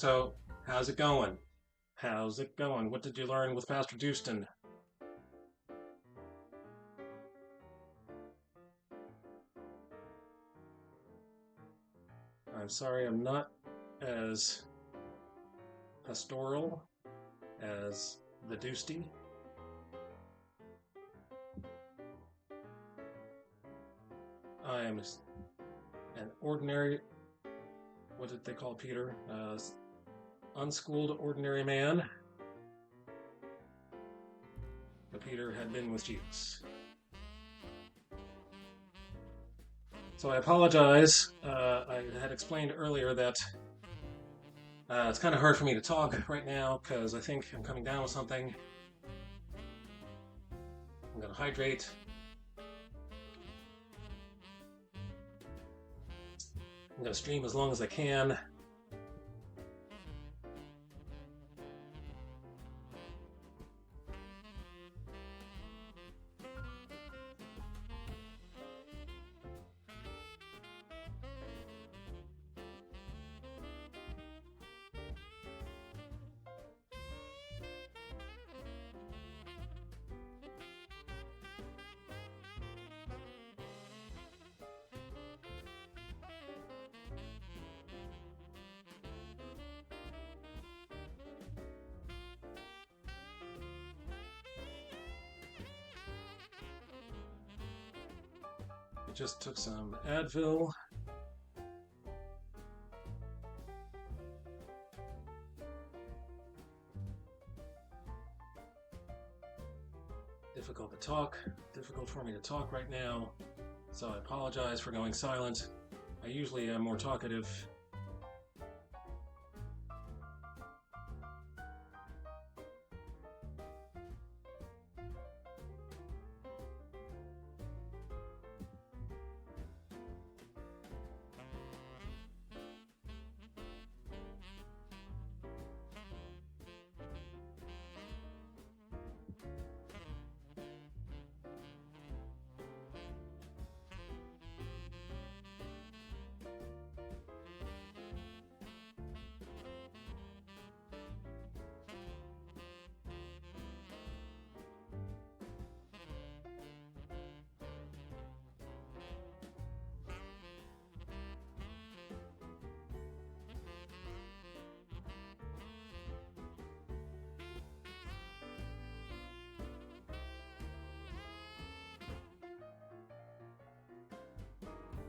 So, how's it going? How's it going? What did you learn with Pastor Dustin? I'm sorry I'm not as pastoral as the Dusty. I am an ordinary, what did they call Peter? Unschooled ordinary man. But Peter had been with Jesus. So I apologize. I had explained earlier that it's kind of hard for me to talk right now because I think I'm coming down with something. I'm going to hydrate. I'm going to stream as long as I can. I just took some Advil. Difficult for me to talk right now, so I apologize for going silent. I usually am more talkative.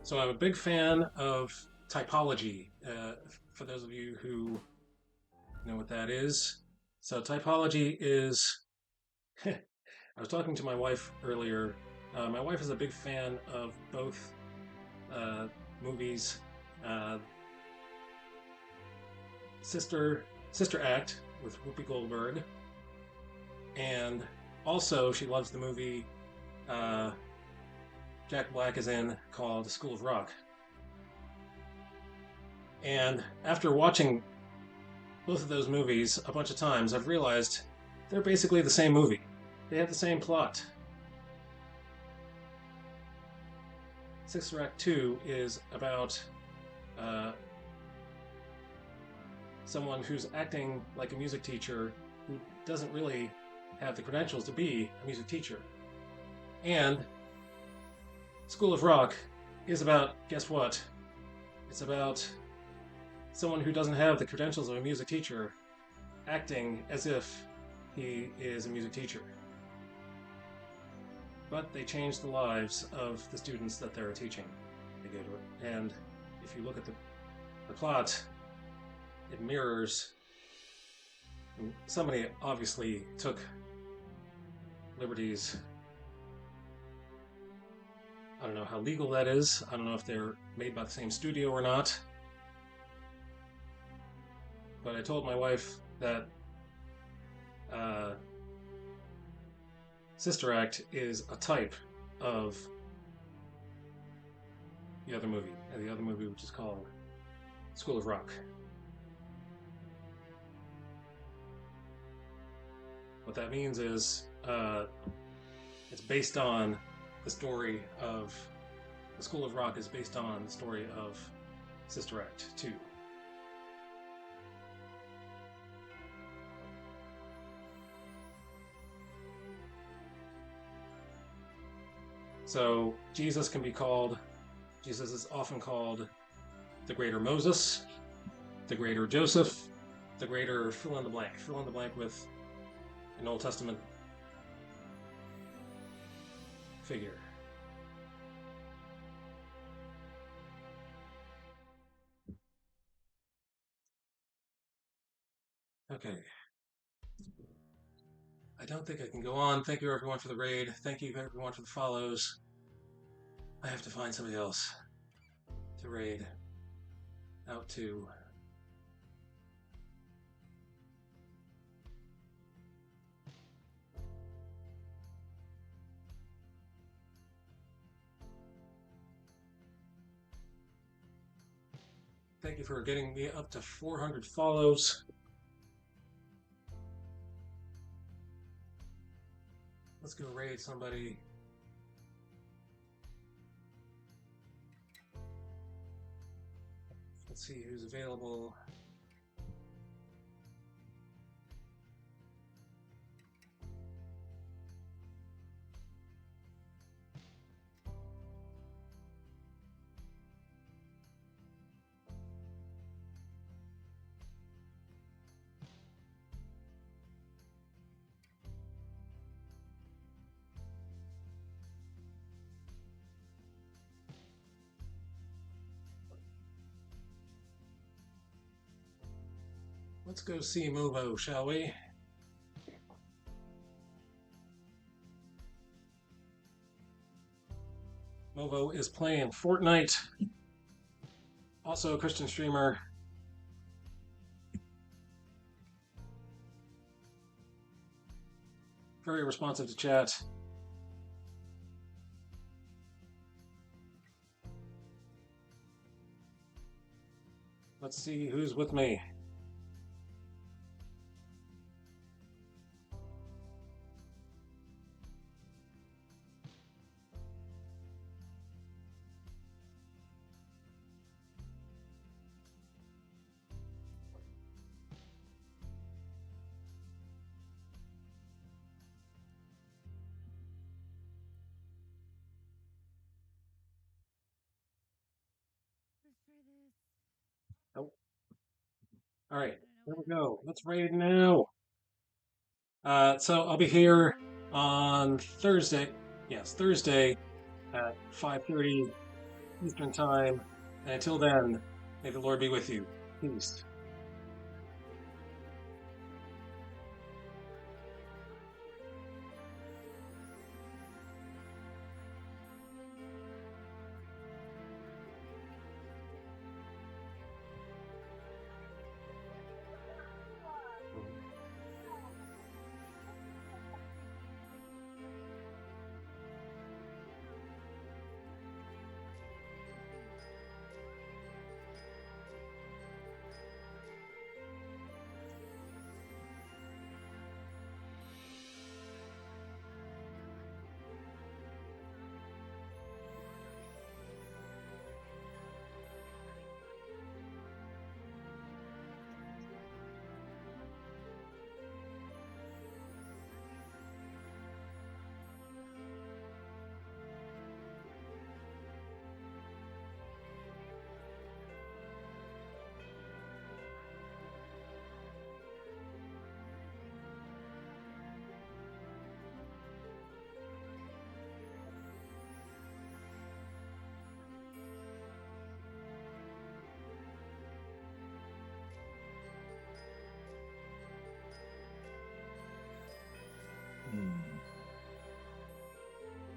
So I'm a big fan of typology. For those of you who know what that is. So typology is, I was talking to my wife earlier. My wife is a big fan of both movies. Uh, Sister Act with Whoopi Goldberg, and also she loves the movie Jack Black is in called School of Rock. And after watching both of those movies a bunch of times, I've realized they're basically the same movie. They have the same plot. Sister Act 2 is about someone who's acting like a music teacher who doesn't really have the credentials to be a music teacher. And School of Rock is about, guess what? It's about someone who doesn't have the credentials of a music teacher acting as if he is a music teacher. But they change the lives of the students that they're teaching. They go to it. And if you look at the plot, it mirrors. Somebody obviously took liberties. I don't know how legal that is. I don't know if they're made by the same studio or not. But I told my wife that Sister Act is a type of the other movie. And the other movie, which is called School of Rock. What that means is it's based on the story of the School of Rock is based on the story of Sister Act 2. So Jesus is often called the greater Moses, the greater Joseph, the greater fill in the blank. Fill in the blank with an Old Testament figure. Okay. I don't think I can go on. Thank you everyone for the raid. Thank you everyone for the follows. I have to find somebody else to raid out to. Thank you for getting me up to 400 follows. Let's go raid somebody. Let's see who's available. Let's go see Movo, shall we? Movo is playing Fortnite. Also a Christian streamer. Very responsive to chat. Let's see who's with me. Oh. All right, here we go. Let's raid now. So I'll be here on Thursday. Yes, Thursday at 5:30 Eastern Time. And until then, may the Lord be with you. Peace. Dang, nice. So happy for you.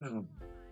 Hmm.